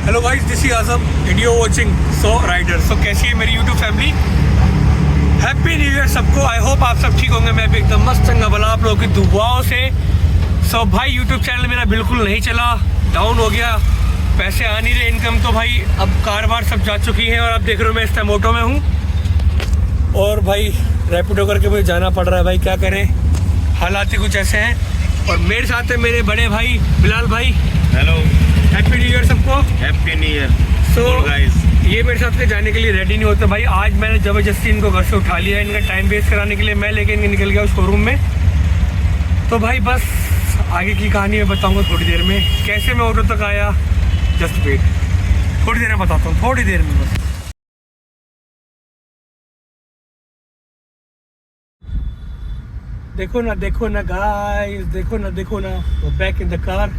Hello guys, this is Azam इंडियो watching so rider. So कैसी है मेरी YouTube family? Happy new year सबको। आई होप आप सब ठीक होंगे। मैं भी एकदम मस्त चंगा भला आप लोगों की दुआओं से। सो भाई यूट्यूब चैनल मेरा बिल्कुल नहीं चला, डाउन हो गया, पैसे आ नहीं रहे, इनकम तो भाई अब कार सब जा चुकी है। और आप देख रहे हो मैं इस टाइम ऑटो में हूँ और भाई रैपिडो करके मुझे जाना पड़ रहा है। भाई क्या करें, हालात ही कुछ ऐसे हैं। और मेरे साथ है मेरे बड़े भाई बिलाल भाई। हेलो, हैप्पी न्यू ईयर सबको। Happy new year. So guys, ये मेरे साथ जाने के लिए रेडी नहीं होते भाई। आज मैंने ज़बरदस्ती इनको घर से उठा लिया इनका टाइम वेस्ट कराने के लिए। मैं लेके इनके निकल गया शोरूम में। तो भाई बस आगे की कहानी मैं बताऊंगा थोड़ी देर में, कैसे मैं ऑटो तक आया। जस्ट वेट, थोड़ी देर में बताता हूँ, थोड़ी देर में बस। देखो ना गाइस, देखो ना वो बैक इन द कार।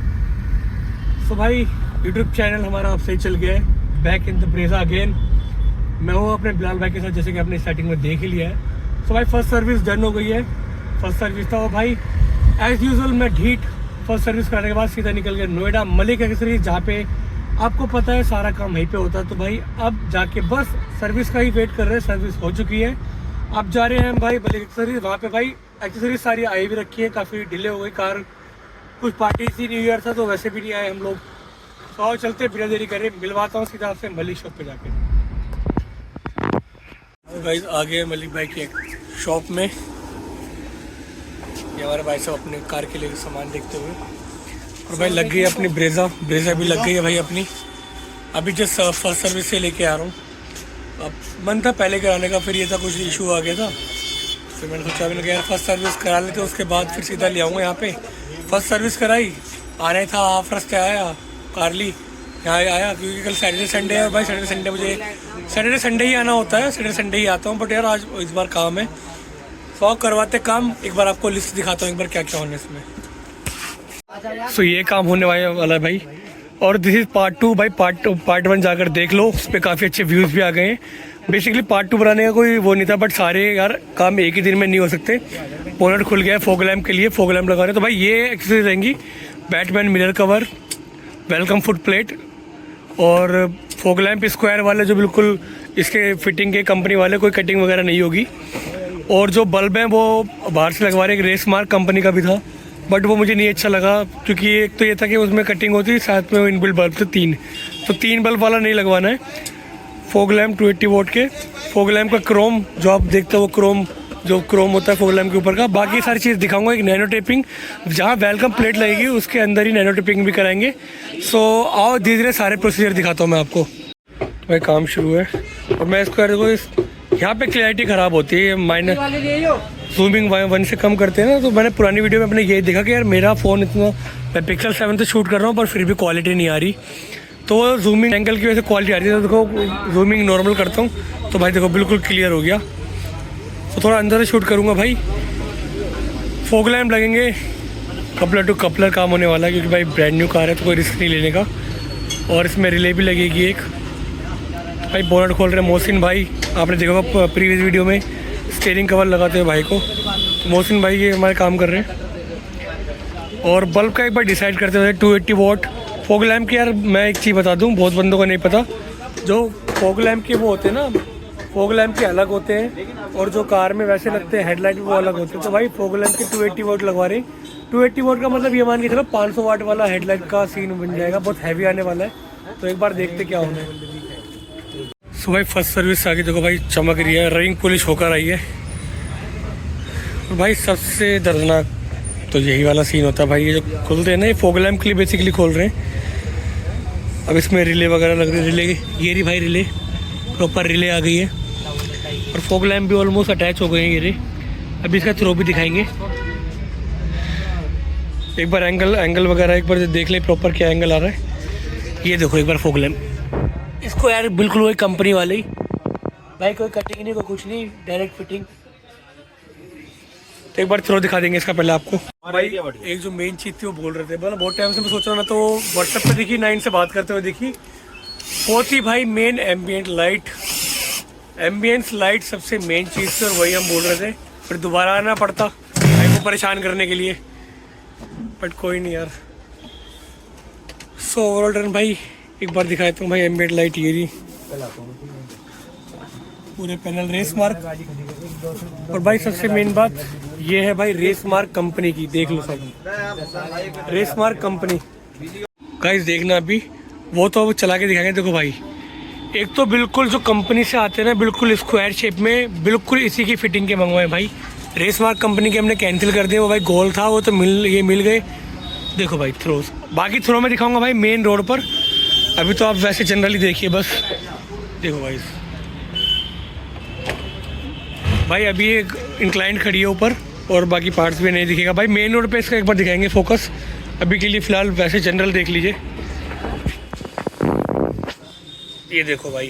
सो भाई यूट्यूब चैनल हमारा अब सही चल गया है, back in the Brezza again. मैं हूँ अपने बिलाल भाई के साथ, जैसे कि आपने स्टार्टिंग में देख ही लिया है। सो भाई फर्स्ट सर्विस डन हो गई है। फर्स्ट सर्विस था वो भाई एज़ यूजुअल मैं ढीठ फर्स्ट सर्विस करने के बाद सीधा निकल गया नोएडा मलिक एक्सेसरीज, जहाँ पे आपको पता है सारा काम वहीं पे होता है। तो भाई अब जाके बस सर्विस का ही वेट कर रहे हैं। सर्विस हो चुकी है, अब जा रहे हैं हम भाई मलिक एक्सेसरीज। वहाँ पे भाई एक्सेसरीज सारी आई भी रखी है, काफ़ी डिले हो गई कार, कुछ पार्टी थी, न्यू ईयर था तो वैसे भी नहीं आए हम लोग। तो चलते बिना देरी करें, मिलवाता हूँ सीधा आपसे मलिक शॉप पे जाके। तो गाइस आ गए मलिक भाई की शॉप में। ये हमारे भाई साहब अपने कार के लिए सामान देखते हुए। और भाई लग गई है अपनी ब्रेजा भी लग गई है भाई अपनी। अभी जस्ट फर्स्ट सर्विस से लेके आ रहा हूँ। अब मन था पहले कराने का, फिर ये था कुछ इशू आ गया था, फिर मैंने सोचा मैंने यार फर्स्ट सर्विस करा लेते, उसके बाद फिर सीधा ले आऊँगा यहाँ पे। फर्स्ट सर्विस कराई, आने था हाफ रास्ते आया, कार ली, यहाँ आया क्योंकि कल सैटरडे संडे है। और भाई सैटरडे संडे ही आना होता है, सैटरडे संडे ही आता हूँ। बट यार आज इस बार काम है, सौ करवाते काम। एक बार आपको लिस्ट दिखाता हूँ एक बार क्या क्या होने इसमें। सो ये काम होने वाला है भाई। और दिस इज़ पार्ट 2 भाई। पार्ट 1 जाकर देख लो, उस पर काफ़ी अच्छे व्यूज़ भी आ गए हैं। बेसिकली पार्ट 2 बनाने का कोई वो नहीं था, बट सारे यार काम एक ही दिन में नहीं हो सकते। बोनट खुल गया है फॉग लैम्प के लिए, फॉग लैम्प लगा रहे हैं। तो भाई ये एक्सेसरीज रहेंगी, Batman mirror cover, welcome foot plate और फॉग लैम्प स्क्वायर वाले जो बिल्कुल इसके फिटिंग के कंपनी वाले, कोई कटिंग वगैरह नहीं होगी। और जो बल्ब हैं वो बाहर से लगवा रहे हैं, एक रेस मार्क कंपनी का भी था, बट वो मुझे नहीं अच्छा लगा क्योंकि एक तो ये था कि उसमें कटिंग होती है, साथ में इनबिल्ट बल्ब थे 3, तो 3 बल्ब वाला नहीं लगवाना है। फॉग लैम्प 280 वोट के, फॉग लैम्प का क्रोम जो आप देखते हो वो क्रोम होता है फॉग लैम्प के ऊपर का। बाकी सारी चीज़ दिखाऊंगा। एक नैनो टेपिंग, जहाँ वेलकम प्लेट लगेगी उसके अंदर ही नैनो टेपिंग भी कराएंगे। सो आओ धीरे धीरे सारे प्रोसीजर दिखाता हूँ मैं आपको। भाई काम शुरू है और मैं इसको यहाँ पे क्लैरिटी ख़राब होती है, माइनर जूमिंग 1 से कम करते हैं ना। तो मैंने पुरानी वीडियो में अपने ये देखा कि यार मेरा फ़ोन इतना, मैं पिक्सल 7 से शूट कर रहा हूँ पर फिर भी क्वालिटी नहीं आ रही। तो जूमिंग एंगल की वजह से क्वालिटी आ रही है। तो देखो जूमिंग नॉर्मल करता हूँ तो भाई देखो बिल्कुल क्लियर हो गया। तो थोड़ा अंदर से शूट करूँगा भाई। फॉग लैम्प लगेंगे, कपलर टू कपलर काम होने वाला है क्योंकि भाई ब्रांड न्यू कार है तो कोई रिस्क नहीं लेने का। और इसमें रिले भी लगेगी एक। भाई बोनट खोल रहे हैं मोहसिन भाई, आपने देखा होगा प्रीवियस वीडियो में स्टीयरिंग कवर लगाते हुए भाई को। तो मोहसिन भाई ये हमारे काम कर रहे हैं। और बल्ब का एक बार डिसाइड करते हुए 280 वोट फॉग लैम्प की। यार मैं एक चीज़ बता दूं, बहुत बंदों को नहीं पता, जो फॉग लैम्प के वो होते हैं ना, फॉग लैम्प के अलग होते हैं और जो कार में वैसे लगते हैं हेडलाइट भी वो अलग होते हैं। तो भाई फॉग लैम्प के 280 वोट लगवा रहे हैं। 280 वोट का मतलब ये मान के चलो 500 वाट वाला हेडलाइट का सीन बन जाएगा, बहुत हैवी आने वाला है। तो एक बार देखते क्या होना है। सो भाई फर्स्ट सर्विस आगे देखो भाई चमक रही है, रिंग पुलिस होकर आई है। और भाई सबसे दर्दनाक तो यही वाला सीन होता है भाई, ये जो खोलते हैं ना, ये फॉग लैम्प के लिए बेसिकली खोल रहे हैं। अब इसमें रिले वगैरह लग रही है, रिले ये रही भाई, रिले प्रॉपर रिले आ गई है। और फॉग लैम्प भी ऑलमोस्ट अटैच हो गए हैं ये रही। अभी इसका थ्रो भी दिखाएंगे। एक बार एंगल वगैरह एक बार देख ले प्रॉपर क्या एंगल आ रहा है। ये देखो एक बार फॉग लैम्प, इसको यार बिल्कुल वही कंपनी वाले ही भाई, कोई कटिंग नहीं, कोई कुछ नहीं, डायरेक्ट फिटिंग। तो एक बार थ्रो दिखा देंगे इसका पहले आपको। भाई एक जो मेन चीज़ थी वो बोल रहे थे, मतलब बहुत टाइम से मैं सोच रहा हूँ ना, तो व्हाट्सएप पे देखी 9 से बात करते हुए देखी, वो थी भाई main ambient light. Ambience light सबसे मेन चीज़ थी और वही हम बोल रहे थे। फिर दोबारा आना पड़ता भाई को परेशान करने के लिए, बट कोई नहीं यार। सो ओवरऑल रन भाई एक बार दिखाता हूँ भाई एम्बिएंट लाइट ये रही, पूरे पैनल रेस मार्क। और भाई सबसे मेन बात ये है भाई रेस मार्क कंपनी की, देख लो सब रेस मार्क कंपनी। गाइस देखना अभी वो तो चला के दिखाएंगे। देखो भाई एक तो बिल्कुल जो कंपनी से आते हैं ना बिल्कुल स्क्वायर शेप में, बिल्कुल इसी की फिटिंग के मंगवाए भाई। रेस मार्क कंपनी के हमने कैंसिल कर दिया, वो भाई गोल था वो तो मिल गए। देखो भाई थ्रोस, बाकी थ्रो में दिखाऊंगा भाई मेन रोड पर, अभी तो आप वैसे जनरली देखिए बस। देखो भाई अभी एक इंक्लाइंट खड़ी है ऊपर और बाकी पार्ट्स भी नहीं दिखेगा भाई। मेन रोड पे इसका एक बार दिखाएंगे फोकस, अभी के लिए फ़िलहाल वैसे जनरल देख लीजिए। ये देखो भाई,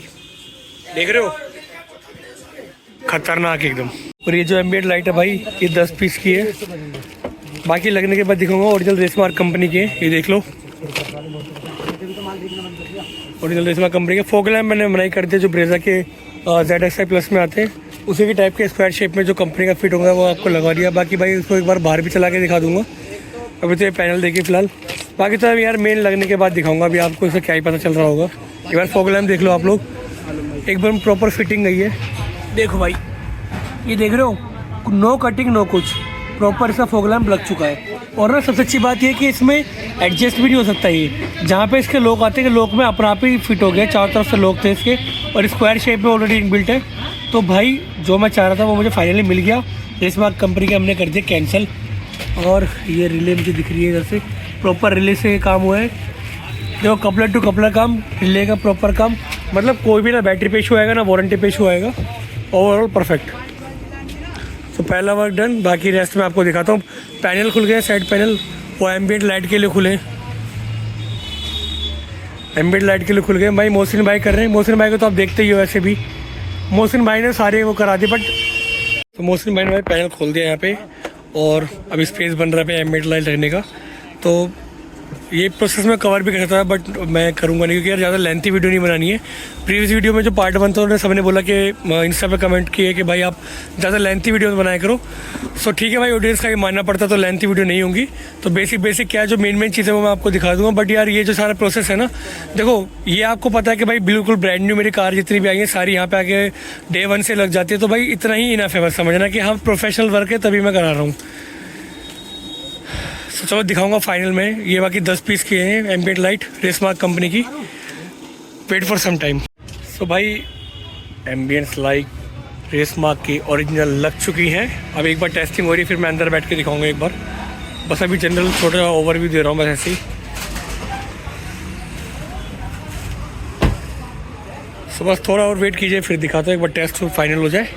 देख रहे हो, खतरनाक एकदम। और ये जो एम्बिएंट लाइट है भाई ये 10 पीस की है, बाकी लगने के बाद दिखाऊंगा। ओरिजिनल रेस मार्क कंपनी की है, ये देख लो ओरिजिनल रेस मार्क कंपनी के। फोक लैम्प मैंने बनाई कर दिया जो ब्रेजा के ZXi प्लस में आते हैं, उसी के टाइप के स्क्वायर शेप में जो कंपनी का फिट होगा वो आपको लगा दिया। बाकी भाई उसको एक बार बाहर भी चला के दिखा दूंगा। अभी तो ये पैनल देखिए फिलहाल, बाकी तो अभी यार मेन लगने के बाद दिखाऊंगा। अभी आपको इसका क्या ही पता चल रहा होगा। एक बार फॉग लैम्प देख लो आप लोग, एकदम प्रॉपर फिटिंग गई है। देखो भाई ये देख रहे हो, नो कटिंग नो कुछ, प्रॉपर इसका फॉग लैम्प लग चुका है। और ना सबसे अच्छी बात ये कि इसमें एडजस्ट भी नहीं हो सकता, ये जहाँ पे इसके लोक आते हैं लोक में अपना आप ही फिट हो गया, चारों तरफ से लोक थे इसके और स्क्वायर शेप में ऑलरेडी इनबिल्ट है। तो भाई जो मैं चाह रहा था वो मुझे फाइनली मिल गया। रेस मार्क कंपनी के हमने कर दिया कैंसिल। और ये रिले मुझे दिख रही है इधर से, प्रॉपर रिले से काम हुआ है। देखो कपलर टू कपलर काम, रिले का प्रॉपर काम, मतलब कोई भी ना बैटरी पे इशू आएगा ना वारंटी पे इशू आएगा, ओवरऑल परफेक्ट। तो पहला वर्क डन, बाकी रेस्ट में आपको दिखाता हूँ। पैनल खुल गए, साइड पैनल, वो एम्बिएंट लाइट के लिए खुले, एम्बिएंट लाइट के लिए खुल गए। भाई मोहसिन भाई कर रहे हैं, मोहसिन भाई को तो आप देखते ही हो वैसे भी, मोहसिन भाई ने सारे वो करा दिए। बट तो मोहसिन भाई ने भाई पैनल खोल दिया यहाँ पे और अभी स्पेस बन रहा है एम्बिएंट लाइट लगने का। तो ये प्रोसेस में कवर भी करता है बट मैं करूँगा नहीं क्योंकि यार ज़्यादा लेंथी वीडियो नहीं बनानी है। प्रीवियस वीडियो में जो पार्ट 1 था उन्होंने सबने बोला कि इंस्टा पे कमेंट किए कि भाई आप ज़्यादा लेंथी वीडियो बनाया करो। सो ठीक है भाई, ऑडियंस का ये मानना पड़ता तो लेंथी वीडियो नहीं होंगी। तो बेसिक क्या जो मेन चीज़ें वो मैं आपको दिखा दूँगा। बट यार ये जो सारा प्रोसेस है ना, देखो ये आपको पता है कि भाई बिल्कुल ब्रांड न्यू मेरी कार जितनी भी आई है सारी यहाँ पे आके डे 1 से लग जाती है। तो भाई इतना ही इनफ है, बस समझना कि हाँ प्रोफेशनल वर्क है तभी मैं करा रहा हूँ। तो चलो दिखाऊंगा फाइनल में। ये बाकी 10 पीस की हैं ambient light rays mark company की, वेट फॉर सम टाइम। सो भाई एम्बिएंट लाइट रेस मार्क की ओरिजिनल लग चुकी हैं। अब एक बार टेस्टिंग हो रही है, फिर मैं अंदर बैठ के दिखाऊंगा एक बार। बस अभी जनरल छोटा ओवरव्यू दे रहा हूँ बस ऐसे ही। सो बस थोड़ा और वेट कीजिए, फिर दिखाता हूँ एक बार टेस्ट फाइनल हो जाए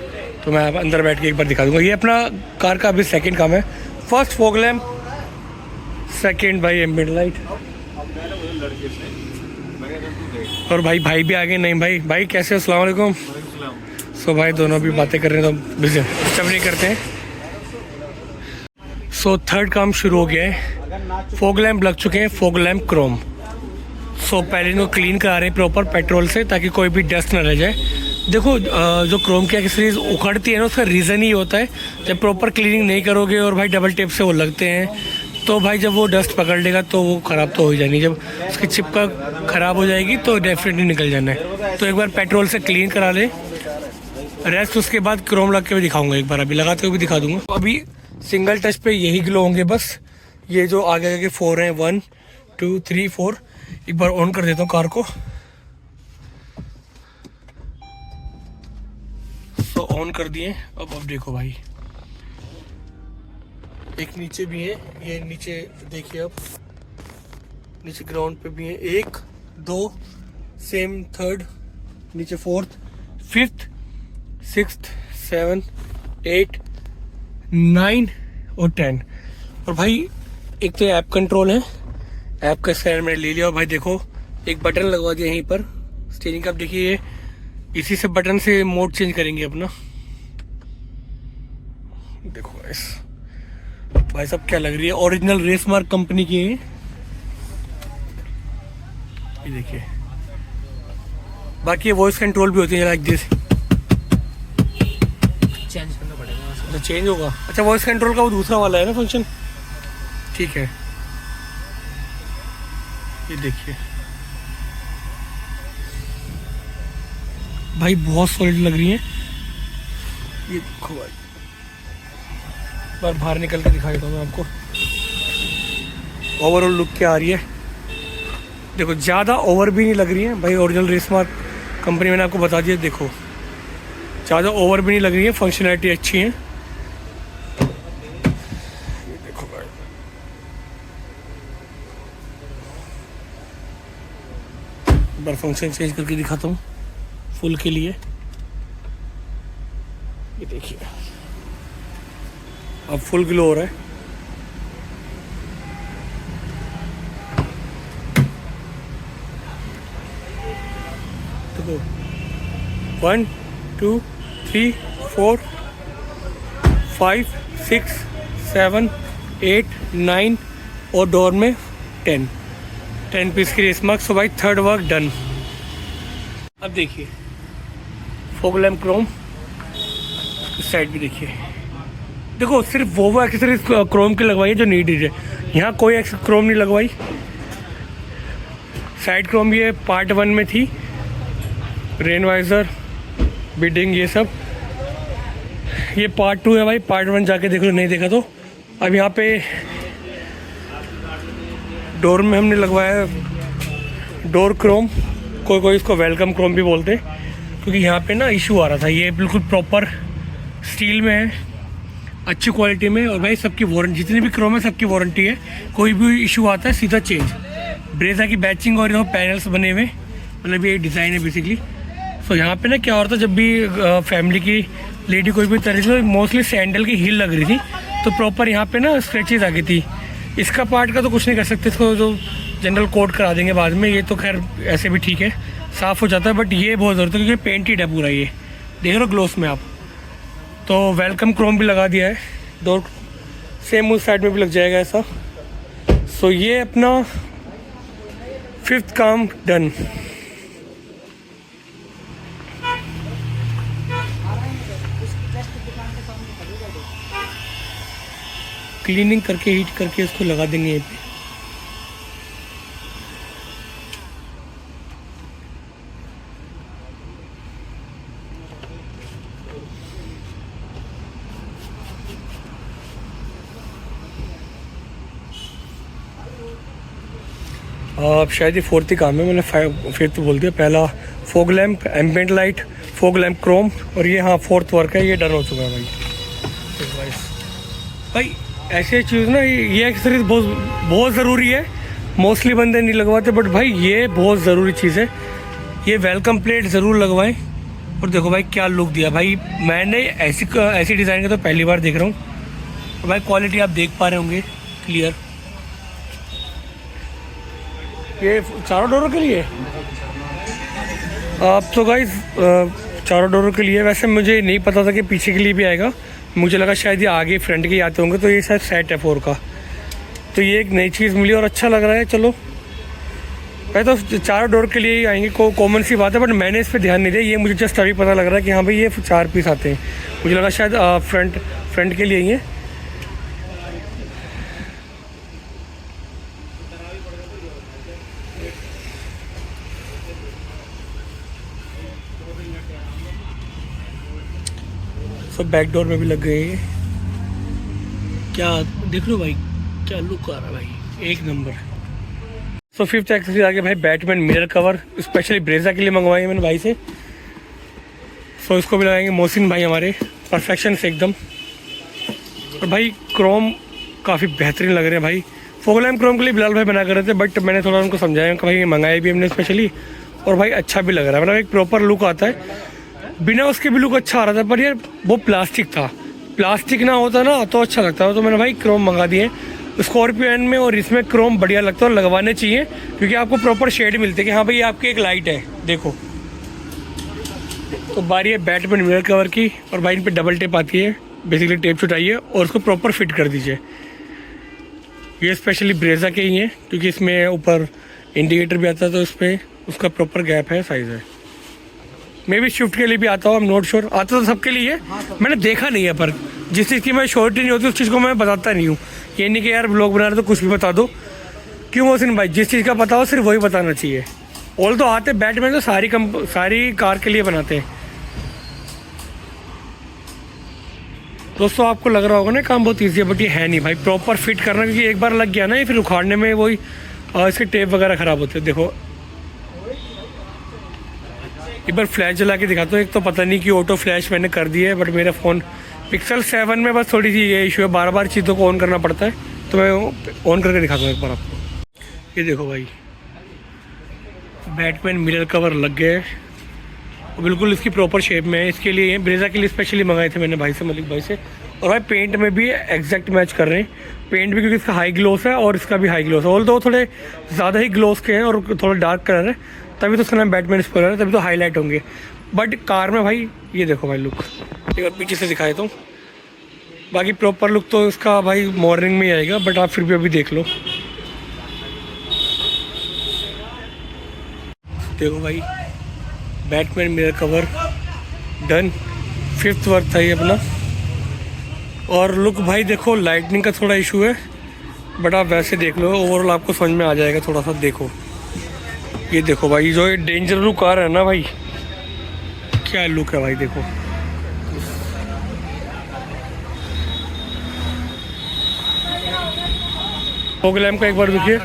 तो मैं अंदर बैठ के एक बार दिखा दूँगा। ये अपना कार का अभी सेकेंड काम है। फर्स्ट फॉग लैम्प, सेकेंड भाई एम्बिएंट लाइट। और भाई भी आ गए। नहीं भाई कैसे हो, अस्सलाम वालेकुम। सो भाई दोनों भी बातें कर रहे हैं तो बिजी सब नहीं करते हैं। सो थर्ड काम शुरू हो गया है। फॉग लैम्प लग चुके हैं, फॉग लैम्प क्रोम। सो पहले इनको क्लीन करा रहे हैं प्रॉपर पेट्रोल से ताकि कोई भी डस्ट ना रह जाए। देखो जो क्रोम की एक्सेसरीज उखड़ती है ना उसका रीज़न ही होता है जब प्रॉपर क्लीनिंग नहीं करोगे और भाई डबल टेप से वो लगते हैं तो भाई जब वो डस्ट पकड़ लेगा तो वो ख़राब तो हो ही जानी। जब उसकी चिपका ख़राब हो जाएगी तो डेफिनेटली निकल जाना है। तो एक बार पेट्रोल से क्लीन करा ले, रेस्ट उसके बाद क्रोम लग के भी दिखाऊंगा, एक बार अभी लगाते हुए भी दिखा दूंगा। अभी सिंगल टच पे यही ग्लो होंगे बस। ये जो आगे के 4 हैं, 1 2 3 4, एक बार ऑन कर देता हूँ कार को। तो ऑन कर दिए। अब देखो भाई एक नीचे भी है, ये नीचे देखिए, अब नीचे ग्राउंड पे भी है 1 2 सेम, थर्ड नीचे 4th 5th 6th 7th 8 9 और 10। और भाई एक तो ऐप कंट्रोल है, ऐप का स्कैनर मैंने ले लिया। और भाई देखो एक बटन लगवा दिया यहीं पर स्टीयरिंग का। अब देखिए इसी से बटन से मोड चेंज करेंगे अपना। देखो भाई सब क्या लग रही है, ओरिजिनल रेस मार्क कंपनी की है ये देखिए। बाकी ये वॉइस कंट्रोल भी होती है लाइक दिस, चेंज करना पड़ेगा तो चेंज होगा। अच्छा वॉइस कंट्रोल का वो दूसरा वाला है ना फंक्शन, ठीक है। ये देखिए भाई बहुत सॉलिड लग रही हैं। ये देखो भाई, बार बाहर निकल के दिखा देता हूँ मैं आपको ओवरऑल लुक क्या आ रही है। देखो ज़्यादा ओवर भी नहीं लग रही है भाई, ओरिजिनल रेसमार्क कंपनी मैंने आपको बता दिया। देखो ज़्यादा ओवर भी नहीं लग रही है, फंक्शनैलिटी अच्छी है। ये देखो भाई, बार फंक्शन चेंज करके दिखाता हूँ फुल के लिए। ये देखिए अब फुल ग्लो हो रहा है। देखो 1 2 3 4 5 6 7 8 9 और डोर में 10 पीस की रेसमार्क। सो भाई थर्ड वर्क डन। अब देखिए फॉग लैम्प क्रोम, इस साइड भी देखिए। देखो सिर्फ वो एक्सेसरीज क्रोम की लगवाई है जो नीडेड है, यहाँ कोई क्रोम नहीं लगवाई। साइड क्रोम ये पार्ट 1 में थी, रेन वाइजर बिडिंग ये सब। ये पार्ट 2 है भाई, पार्ट 1 जाके देख लो नहीं देखा तो। अब यहाँ पे डोर में हमने लगवाया डोर क्रोम, कोई इसको वेलकम क्रोम भी बोलते हैं, क्योंकि यहाँ पे ना इशू आ रहा था। ये बिल्कुल प्रॉपर स्टील में है, अच्छी क्वालिटी में, और भाई सबकी वारंटी, जितनी भी क्रोम है सबकी वारंटी है। कोई भी इशू आता है सीधा चेंज। ब्रेजा की बैचिंग और यहाँ पैनल्स बने हुए, मतलब ये डिज़ाइन है बेसिकली। सो यहाँ पे ना क्या हो रहा था, जब भी फैमिली की लेडी कोई भी तरह से, मोस्टली सैंडल की हील लग रही थी, तो प्रॉपर यहाँ पे ना स्क्रैचेज आ गई थी। इसका पार्ट का तो कुछ नहीं कर सकते, इसको जो जनरल कोट करा देंगे बाद में। ये तो खैर ऐसे भी ठीक है, साफ़ हो जाता है, बट ये बहुत ज़रूरत है क्योंकि पेंटेड है पूरा। ये देख रहे हो ग्लोस में आप। तो वेलकम क्रोम भी लगा दिया है, डोर सेम उस साइड में भी लग जाएगा ऐसा। सो ये अपना 5th काम डन। क्लीनिंग करके हीट करके इसको लगा देंगे यहाँ पे। अब शायद ये 4th ही काम है, मैंने 5th बोल दिया। पहला fog lamp, ambient light, fog lamp Chrome, और ये हाँ 4th वर्क है, ये डन हो चुका है भाई। भाई ऐसे चीज़ ना, ये एक्सेसरीज बहुत ज़रूरी है। मोस्टली बंदे नहीं लगवाते, बट भाई ये बहुत ज़रूरी चीज़ है। ये वेलकम प्लेट ज़रूर लगवाएं। और देखो भाई क्या लुक दिया भाई, मैंने ऐसी डिज़ाइन का तो पहली बार देख रहा हूँ। और भाई क्वालिटी आप देख पा रहे होंगे क्लियर। ये चारों डोरों के लिए आप तो गाइस चारों डोरों के लिए। वैसे मुझे नहीं पता था कि पीछे के लिए भी आएगा, मुझे लगा शायद ये आगे फ्रंट के आते होंगे। तो ये शायद सेट है 4 का, तो ये एक नई चीज़ मिली और अच्छा लग रहा है। चलो मैं तो चारों डोर के लिए ही आएंगे, कॉमन सी बात है, बट मैंने इस पर ध्यान नहीं दिया। ये मुझे जस्ट अभी पता लग रहा है कि हाँ भाई ये 4 पीस आते हैं। मुझे लगा शायद फ्रंट के लिए ही है। सब बैक डोर में भी लग गए हैं। क्या देख लो भाई, क्या लुक आ रहा है भाई, एक नंबर। सो 5th एक्सेसरी आगे भाई Batman mirror cover, specially Brezza के लिए मंगवाए मैंने भाई से। सो इसको भी लगाएंगे मोहसिन भाई हमारे, परफेक्शन से एकदम। और भाई क्रोम काफ़ी बेहतरीन लग रहे हैं भाई। फॉग लैम्प क्रोम के लिए बिलाल भाई बना कर रहे थे, बट मैंने थोड़ा उनको समझाया कि भाई मंगाए भी हमने स्पेशली, और भाई अच्छा भी लग रहा है, मतलब एक प्रॉपर लुक आता है। बिना उसके भी लुक अच्छा आ रहा था, पर यार वो प्लास्टिक था, प्लास्टिक ना होता ना तो अच्छा लगता है। तो मैंने भाई क्रोम मंगा दिए। स्कॉर्पियो एन में और इसमें क्रोम बढ़िया लगता है और लगवाने चाहिए, क्योंकि आपको प्रॉपर शेड मिलते हैं कि हाँ भाई आपकी एक लाइट है। देखो तो बारी है बैटमैन मिरर कवर की, और भाई इन पर डबल टेप आती है, बेसिकली टेप छुटाइए और उसको प्रॉपर फिट कर दीजिए। ये स्पेशली ब्रेजा के ही हैं, क्योंकि इसमें ऊपर इंडिकेटर भी आता है, तो इस पर उसका प्रॉपर गैप है, साइज़ है। मे भी शिफ्ट के लिए भी आता हो, आई एम नॉट श्योर। आता तो सबके लिए है, मैंने देखा नहीं है, पर जिस चीज़ की मैं श्योरिटी नहीं होती उस चीज़ को मैं बताता नहीं हूँ। ये नहीं कि यार ब्लॉग बना रहे तो कुछ भी बता दो। क्यों मोहसिन भाई, जिस चीज़ का पता हो सिर्फ वही बताना चाहिए। ऑल तो आते बैटमैन तो सारी कार के लिए बनाते हैं। दोस्तों आपको लग रहा होगा ना काम बहुत ईजी है, बट ये है नहीं भाई, प्रॉपर फिट करना, क्योंकि एक बार लग गया ना ये फिर उखाड़ने में वही इसके टेप वगैरह ख़राब होते हैं। देखो एक बार फ्लैश जला के दिखाता हूँ। एक तो पता नहीं कि ऑटो फ्लैश मैंने कर दिया है, बट मेरा फ़ोन पिक्सल 7 में बस थोड़ी सी ये इशू है, बार बार चीज़ों को ऑन करना पड़ता है। तो मैं ऑन करके दिखाता हूँ एक बार आपको। ये देखो भाई बैटमैन मिरर कवर लग गए और बिल्कुल इसकी प्रॉपर शेप में है। इसके लिए ब्रेजा के लिए स्पेशली मंगाए थे मैंने भाई से, मलिक भाई से। और भाई पेंट में भी एग्जैक्ट मैच कर रहे हैं, पेंट भी, क्योंकि इसका हाई ग्लोस है और इसका भी हाई ग्लोस है। ऑल दो थोड़े ज़्यादा ही ग्लोस के हैं और थोड़ा डार्क कलर है, तभी तो उसका नाम बैटमैन स्पॉइलर है, तभी तो हाईलाइट होंगे। बट कार में भाई ये देखो भाई लुक, एक बार पीछे से दिखाए तो बाकी प्रॉपर लुक तो इसका भाई मॉर्निंग में ही आएगा, बट आप फिर भी अभी देख लो। देखो भाई Batman mirror cover done, 5th work था ये अपना। और लुक भाई देखो लाइटनिंग का थोड़ा इशू है, बट आप वैसे देख लो, ओवरऑल आपको समझ में आ जाएगा थोड़ा सा। देखो ये देखो भाई जो ये डेंजर लुक कार है ना भाई, क्या लुक है भाई। देखो फॉग लैम्प का एक बार देखिए।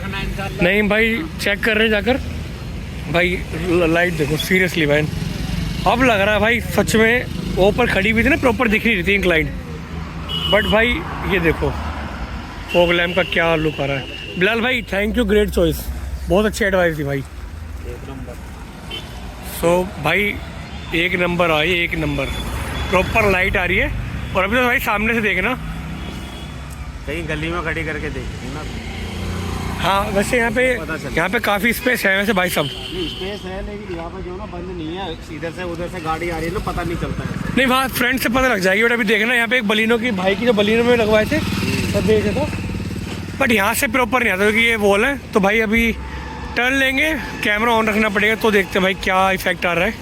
नहीं भाई चेक कर रहे हैं जाकर भाई, लाइट देखो सीरियसली भाई, अब लग रहा है भाई सच में। वो ऊपर खड़ी हुई थी ना, प्रॉपर दिख रही थी इंक्लाइंड, बट भाई ये देखो फॉग लैम्प का क्या लुक आ रहा है। बिलाल भाई थैंक यू, ग्रेट चॉइस, बहुत अच्छी एडवाइस थी भाई। सो भाई एक नंबर आई, एक नंबर प्रॉपर लाइट आ रही है। और अभी तो भाई सामने से देखना, कहीं गली में खड़ी करके देखी ना। हाँ वैसे यहाँ पे काफ़ी स्पेस है वैसे भाई सब। स्पेस है लेकिन यहाँ पर जो ना बंद नहीं है, इधर से उधर से गाड़ी आ रही है ना, पता नहीं चलता है। नहीं वहाँ फ्रंट से पता लग जाएगी, बट अभी देखना यहाँ पे एक बलिनो की भाई की जो बलिनो में लगवाए थे सब देखे तो, बट यहाँ से प्रॉपर नहीं आता क्योंकि ये वॉल है। तो भाई अभी टर्न लेंगे, कैमरा ऑन रखना पड़ेगा, तो देखते हैं भाई क्या इफेक्ट आ रहा है।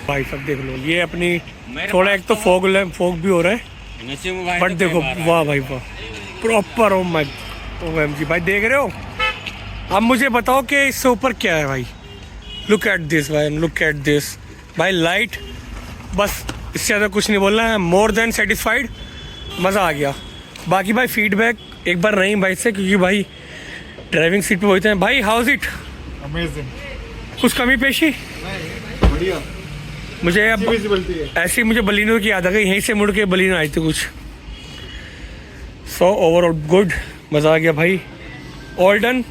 भाई सब देख लो ये अपनी थोड़ा एक तो फॉग भी हो रहा है, बट देखो वाह भाई वाह प्रॉपर। ओ माय OMG भाई देख रहे हो। अब मुझे बताओ कि इससे ऊपर क्या है भाई। लुक एट दिस भाई, लुक एट दिस भाई, लाइट, बस इससे ज़्यादा कुछ नहीं बोलना है। मोर देन सेटिस्फाइड, मज़ा आ गया। बाकी भाई फीडबैक एक बार नहीं भाई से, क्योंकि भाई ड्राइविंग सीट पे होते हैं भाई। हाउस इट अमेजिंग, कुछ कमी पेशी बढ़िया। मुझे अब ऐसी मुझे बलिनो की याद आ गई, यहीं से मुड़ के बलिनो आई थी कुछ। सो ओवरऑल गुड, मज़ा आ गया भाई, ऑल डन।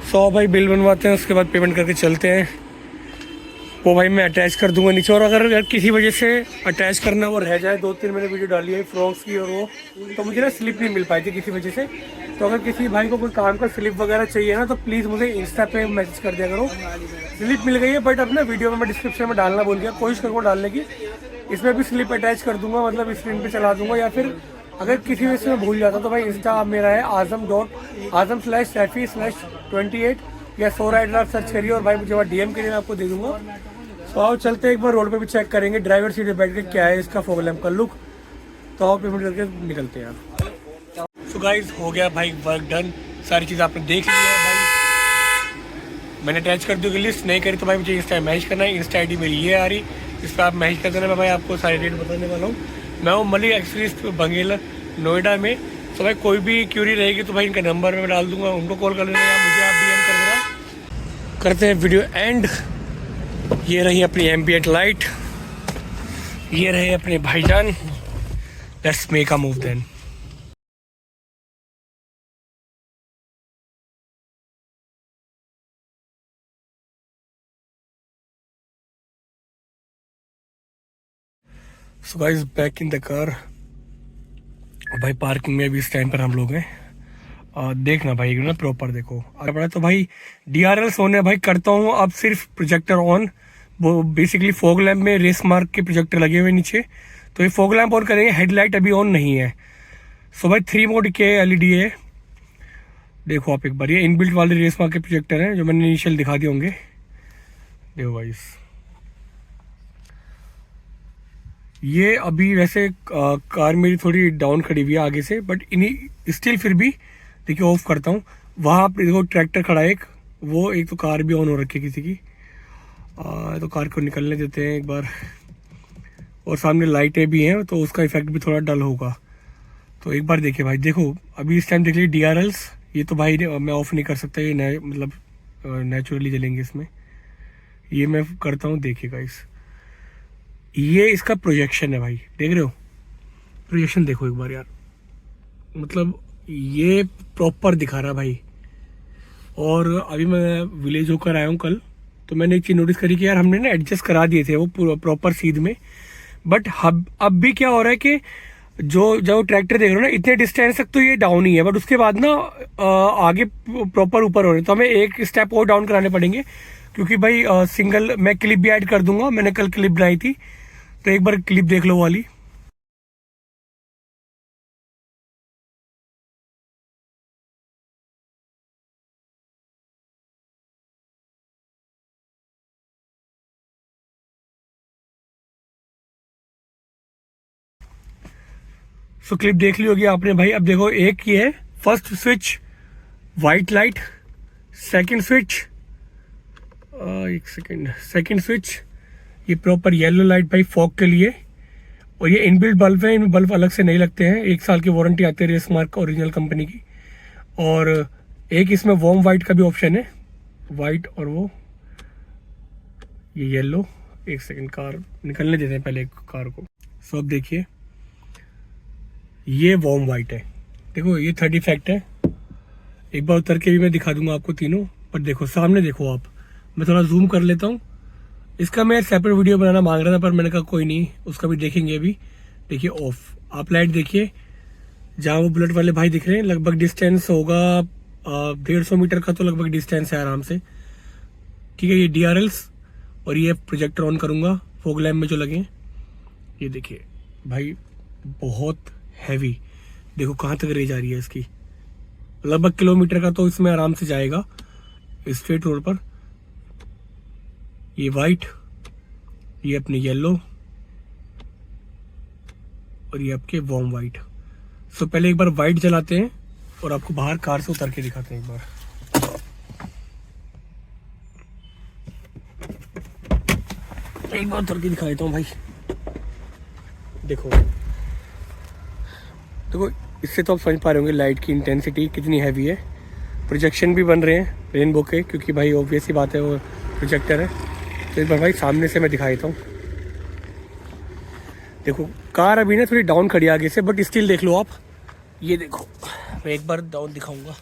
सो भाई बिल बनवाते हैं, उसके बाद पेमेंट करके चलते हैं। वो भाई मैं अटैच कर दूंगा नीचे, और अगर किसी वजह से अटैच करना वो रह जाए, 2-3 मैंने वीडियो डाली है फ्रॉक्स की और वो, तो मुझे ना स्लिप नहीं मिल पाई थी किसी वजह से। तो अगर किसी भाई को कोई काम का स्लिप वगैरह चाहिए ना, तो प्लीज़ मुझे इंस्टा पे मैसेज कर दिया करो। स्लिप मिल गई है, बट अपना वीडियो में मैं डिस्क्रिप्शन में डालना भूल गया, कोशिश करूँगा डालने की। इसमें भी स्लिप अटैच कर दूंगा, मतलब स्क्रीन पर चला दूंगा, या फिर अगर किसी वजह से मैं भूल जाता तो भाई इंस्टा मेरा है आजम.आजम/सैफी/28 या सोराइडर आप सर्च करिए, और भाई मुझे वहाँ DM के लिए मैं आपको दे दूँगा। तो आओ चलते एक बार रोड पे भी चेक करेंगे ड्राइवर सीट पे बैठ के क्या है इसका फॉग लैम्प का लुक। तो आओ पेमेंट करके निकलते हैं यार। सो गाइस हो गया भाई वर्क डन, सारी चीज़ आपने देख लिया है भाई। मैंने अटैच कर दी लिस्ट, नहीं करी तो भाई मुझे इंस्टा मैसेज करना है। इंस्टा ID मेरी ये आ रही, इस पर आप मैसेज कर देना। मैं भाई आपको सारे रेट बताने वाला हूँ। मैं हूँ मलिक एक्सप्रेस बंगेला नोएडा में। तो भाई कोई भी क्यूरी रहेगी तो भाई इनका नंबर मैं डाल दूंगा, उनको कॉल कर लेना या मुझे आप DM कर देना। करते हैं वीडियो एंड। ये रही अपनी एम्बिएंट लाइट, ये रहे अपने भाईजान। Let's make a move then. So guys back in the car. भाई पार्किंग में अभी इस टाइम पर हम लोग हैं। देखना भाई ना प्रॉपर देखो, अगर पड़ा तो भाई DRL ऑन है भाई। करता हूँ अब सिर्फ प्रोजेक्टर ऑन, वो बेसिकली फॉग लैम्प में रेस मार्क के प्रोजेक्टर लगे हुए नीचे, तो ये फॉग लैम्प ऑन करेंगे। हेडलाइट अभी ऑन नहीं है। सो भाई 3 मोड के LED है, देखो आप एक बार। ये इनबिल्ट वाले रेस मार्क के प्रोजेक्टर हैं जो मैंने इनिशियल दिखा दिए होंगे। देखो भाई ये अभी वैसे कार मेरी थोड़ी डाउन खड़ी हुई है आगे से, बट इन्हीं स्टिल फिर भी देखिए ऑफ करता हूँ। वहाँ आप देखो ट्रैक्टर खड़ा है एक, वो एक तो कार भी ऑन हो रखी है किसी की, तो कार को निकलने देते हैं एक बार। और सामने लाइटें भी हैं तो उसका इफेक्ट भी थोड़ा डल होगा। तो एक बार देखिए भाई, देखो अभी इस टाइम देख लीजिए DRLs, ये तो भाई मैं ऑफ नहीं कर सकता, ये मतलब नेचुरली जलेंगे इसमें। ये मैं करता हूँ, देखिए गाइस, ये इसका प्रोजेक्शन है भाई, देख रहे हो प्रोजेक्शन, देखो एक बार यार, मतलब ये प्रॉपर दिखा रहा भाई। और अभी मैं विलेज होकर आया हूँ कल, तो मैंने एक चीज़ नोटिस करी कि यार हमने ना एडजस्ट करा दिए थे वो प्रॉपर सीध में, बट अब भी क्या हो रहा है कि जो ट्रैक्टर देख रहे हो ना, इतने डिस्टेंस तक तो ये डाउन ही है, बट उसके बाद ना आगे प्रॉपर ऊपर हो रहे हैं। तो हमें एक स्टेप और डाउन कराने पड़ेंगे, क्योंकि भाई सिंगल मैं क्लिप भी ऐड कर दूंगा, मैंने कल क्लिप बनाई थी, तो एक बार क्लिप देख लो वो वाली। सो क्लिप देख ली होगी आपने भाई। अब देखो, एक ये है first switch white light, second switch एक सेकंड, सेकंड स्विच ये प्रॉपर येलो लाइट भाई फॉग के लिए। और ये इनबिल्ट बल्ब है, इनमें बल्ब अलग से नहीं लगते हैं, 1 साल की वारंटी आती है रेस मार्क ओरिजिनल कंपनी की। और एक इसमें वार्म वाइट का भी ऑप्शन है, वाइट और वो ये येलो। एक सेकंड, कार निकलने देते हैं पहले कार को। सो अब देखिए, ये वार्म वाइट है, देखो ये 30 फैक्ट है। एक बार उतर के भी मैं दिखा दूंगा आपको तीनों, पर देखो सामने देखो आप, मैं थोड़ा जूम कर लेता हूँ। इसका मैं सेपरेट वीडियो बनाना मांग रहा था, पर मैंने कहा कोई नहीं, उसका भी देखेंगे अभी। देखिए ऑफ, आप लाइट देखिए, जहाँ वो बुलेट वाले भाई दिख रहे हैं, लगभग डिस्टेंस होगा 150 मीटर का, तो लगभग डिस्टेंस है आराम से। ठीक है, ये DRLs और ये प्रोजेक्टर ऑन करूँगा फोग लैम्प में जो लगे हैं। ये देखिए भाई, बहुत हैवी, देखो कहाँ तक रेंज आ रही है इसकी, लगभग किलोमीटर का तो इसमें आराम से जाएगा स्ट्रेट रोड पर। ये वाइट, ये अपने येलो और ये आपके वार्म वाइट। सो पहले एक बार वाइट जलाते हैं और आपको बाहर कार से उतर के दिखाते हैं एक बार। उतर के दिखा देता हूँ भाई। देखो देखो, इससे तो आप समझ पा रहे होंगे लाइट की इंटेंसिटी कितनी हैवी है। प्रोजेक्शन भी बन रहे हैं रेनबो के, क्योंकि भाई ऑब्वियस ही बात है वो प्रोजेक्टर है। तो एक बार भाई सामने से मैं दिखा देता हूँ। देखो कार अभी ना थोड़ी डाउन खड़ी आगे से, बट स्टिल देख लो आप, ये देखो मैं एक बार डाउन दिखाऊंगा।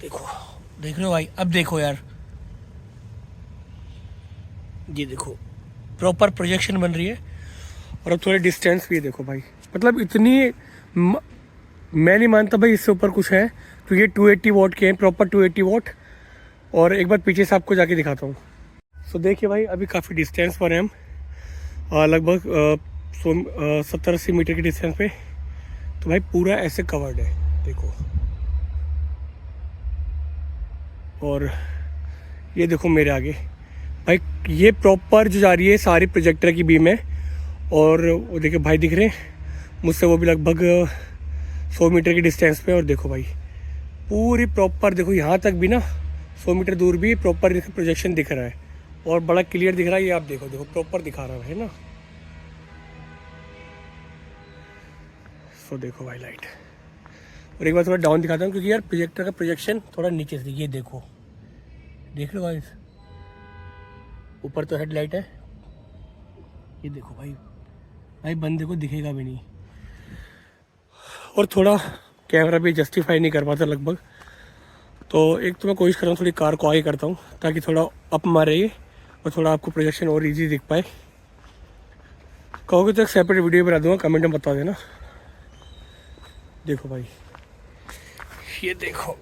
देखो, देख रहे हो भाई, अब देखो यार, ये देखो प्रॉपर प्रोजेक्शन बन रही है। और अब थोड़े डिस्टेंस भी देखो भाई, मतलब इतनी मैं नहीं मानता भाई इससे ऊपर कुछ है, तो ये 280 वॉट के हैं, प्रॉपर 280 वॉट। और एक बार पीछे से आपको जाके दिखाता हूँ। सो देखिए भाई, अभी काफ़ी डिस्टेंस पर हैं हम, लगभग 70-80 मीटर के डिस्टेंस पे। तो भाई पूरा ऐसे कवर्ड है, देखो। और ये देखो मेरे आगे भाई, ये प्रॉपर जो जा रही है सारी प्रोजेक्टर की बीम है। और वो देखिए भाई दिख रहे हैं मुझसे, वो भी लगभग 100 मीटर की डिस्टेंस पे। और देखो भाई पूरी प्रॉपर, देखो यहाँ तक भी ना 100 मीटर दूर भी प्रॉपर प्रोजेक्शन दिख रहा है, और बड़ा क्लियर दिख रहा है। ये आप देखो, देखो प्रॉपर दिखा रहा है ना। सो देखो भाई लाइट, और एक बार थोड़ा डाउन दिखाता हूँ, क्योंकि यार प्रोजेक्टर का प्रोजेक्शन थोड़ा नीचे से, ये देखो, देख लो भाई, ऊपर तो हेडलाइट है, ये देखो भाई, भाई बंदे को दिखेगा भी नहीं। और थोड़ा कैमरा भी जस्टिफाई नहीं कर पाता लगभग, तो एक तो मैं कोशिश कर रहा हूँ थोड़ी कार को आगे करता हूँ, ताकि थोड़ा अप मारे ये, और थोड़ा आपको प्रोजेक्शन और इजी दिख पाए। कहोगे तो एक सेपरेट वीडियो बना दूंगा, कमेंट में बता देना। देखो भाई, ये देखो,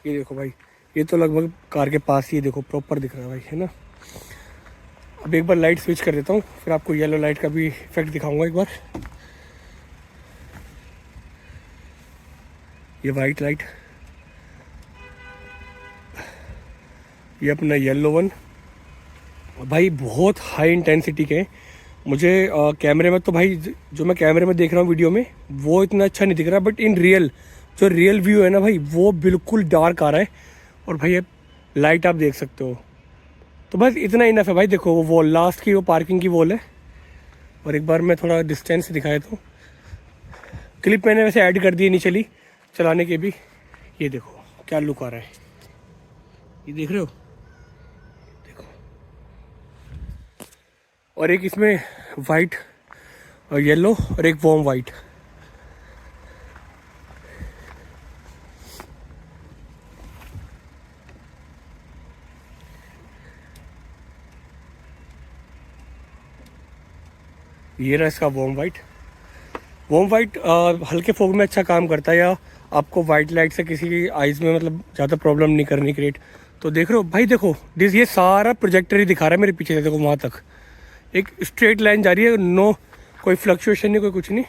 ये देखो भाई, ये तो लगभग कार के पास ही, देखो प्रॉपर दिख रहा है भाई, है ना। अब एक बार लाइट स्विच कर देता हूँ, फिर आपको येलो लाइट का भी इफेक्ट दिखाऊंगा एक बार। ये वाइट लाइट, ये अपना येलो वन भाई, बहुत हाई इंटेंसिटी के, मुझे कैमरे में तो भाई जो मैं कैमरे में देख रहा हूँ वीडियो में वो इतना अच्छा नहीं दिख रहा, बट इन रियल जो रियल व्यू है ना भाई वो बिल्कुल डार्क आ रहा है। और भाई ये लाइट आप देख सकते हो, तो बस इतना इनफ है भाई। देखो वो वॉल लास्ट की वो पार्किंग की वॉल है। और एक बार मैं थोड़ा डिस्टेंस से दिखाया तो क्लिप मैंने वैसे ऐड कर दी इनिशियली चलाने के भी। ये देखो क्या लुक आ रहा है, ये देख रहे हो, देखो। और एक इसमें वाइट और येलो और एक वॉर्म वाइट। ये रहा इसका वॉर्म वाइट। वॉर्म वाइट हल्के फोग में अच्छा काम करता है, या आपको वाइट लाइट से किसी की आइज़ में मतलब ज़्यादा प्रॉब्लम नहीं करनी क्रिएट। तो देख रहे हो भाई, देखो ये सारा प्रोजेक्टर ही दिखा रहा है मेरे पीछे से, देखो वहाँ तक एक स्ट्रेट लाइन जा रही है, नो कोई फ्लक्चुएशन नहीं, कोई कुछ नहीं।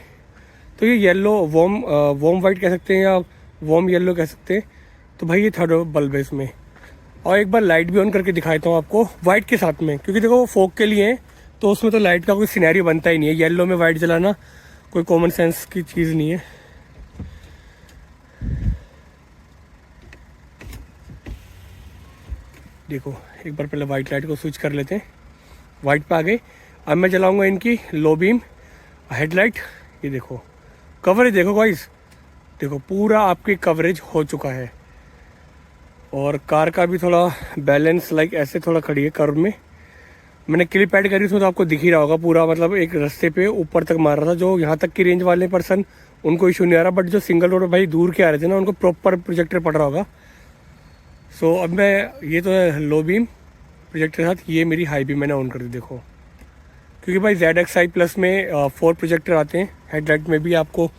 तो ये येलो वॉर्म वाइट कह सकते हैं या वॉर्म येलो कह सकते हैं। तो भाई ये थर्ड बल्ब है इसमें। और एक बार लाइट भी ऑन करके दिखाता हूँ आपको वाइट के साथ में, क्योंकि देखो वो फोक के लिए है तो उसमें तो लाइट का कोई सिनेरियो बनता ही नहीं है। येलो में वाइट जलाना कोई कॉमन सेंस की चीज़ नहीं है। देखो एक बार पहले वाइट लाइट को स्विच कर लेते हैं, वाइट पे आ गए। अब मैं जलाऊंगा इनकी लो बीम हेडलाइट। ये देखो कवरेज देखो गाइस, देखो पूरा आपकी कवरेज हो चुका है। और कार का भी थोड़ा बैलेंस लाइक ऐसे थोड़ा खड़ी है कर्व में। मैंने क्लिप ऐड करी उसमें तो आपको दिख ही रहा होगा पूरा, मतलब एक रास्ते पे ऊपर तक मार रहा था। जो यहाँ तक की रेंज वाले पर्सन उनको इशू नहीं आ रहा, बट जो सिंगल रोड भाई दूर के आ रहे थे ना उनको प्रॉपर प्रोजेक्टर पड़ रहा होगा। सो अब मैं ये तो है लो बीम प्रोजेक्टर के साथ, ये मेरी हाई बीम मैंने ऑन कर दी देखो, क्योंकि भाई ZXi प्लस में 4 प्रोजेक्टर आते हैं हेडलाइट में भी। आपको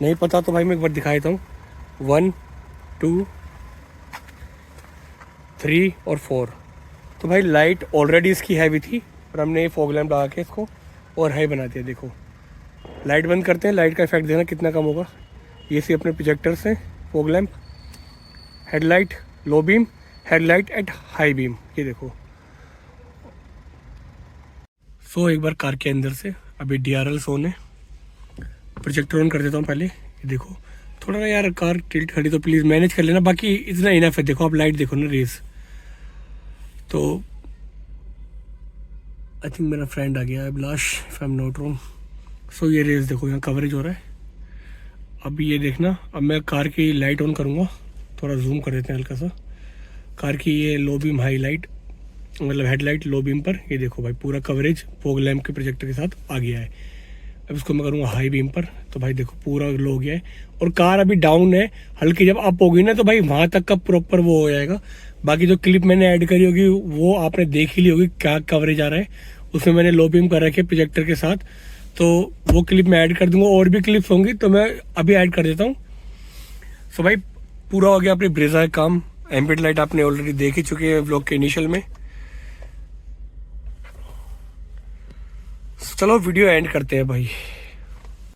नहीं पता तो भाई मैं एक बार दिखा देता हूँ, 1 2 3 और 4। तो भाई लाइट ऑलरेडी इसकी हैवी थी और हमने ये फॉग लैम्प लगा के इसको और हाई बना दिया। देखो लाइट बंद करते हैं, लाइट का इफेक्ट देना कितना कम होगा। ये सी अपने प्रोजेक्टर्स हैं, fog lamp, headlight low beam, headlight at high beam, ये देखो। सो एक बार कार के अंदर से अभी DRL ऑन है, प्रोजेक्टर ऑन कर देता हूँ पहले। ये देखो थोड़ा ना यार कार टिल्ट खड़ी तो प्लीज़ मैनेज कर लेना, बाकी इतना इनफ है। देखो आप लाइट देखो ना रेस। तो आई थिंक मेरा फ्रेंड आ गया है Abhilash, if I am not wrong. So ये रेस देखो यहाँ कवरेज हो रहा है। अभी ये देखना, अब मैं कार की लाइट ऑन करूँगा, थोड़ा जूम कर देते हैं हल्का सा। कार की ये लो बीम हाई लाइट मतलब हेडलाइट लो बीम पर, ये देखो भाई पूरा कवरेज फॉग लैम्प के प्रोजेक्टर के साथ आ गया है। अब इसको मैं करूँगा हाई बीम पर, तो भाई देखो पूरा लो हो गया है। और कार अभी डाउन है, हल्की जब अप होगी ना तो भाई वहाँ तक का प्रॉपर वो हो जाएगा। बाकी जो क्लिप मैंने ऐड करी होगी वो आपने देख ही ली होगी क्या कवरेज आ रहा है। उसमें मैंने लो बीम कर रखे प्रोजेक्टर के साथ, तो वो क्लिप मैं ऐड कर दूंगा। और भी क्लिप्स होंगी तो मैं अभी ऐड कर देता हूँ। सो भाई पूरा हो गया अपनी ब्रेजा का काम। एम्बिएंट लाइट आपने ऑलरेडी देख ही चुके हैं व्लॉग के इनिशियल में। चलो वीडियो एंड करते हैं भाई।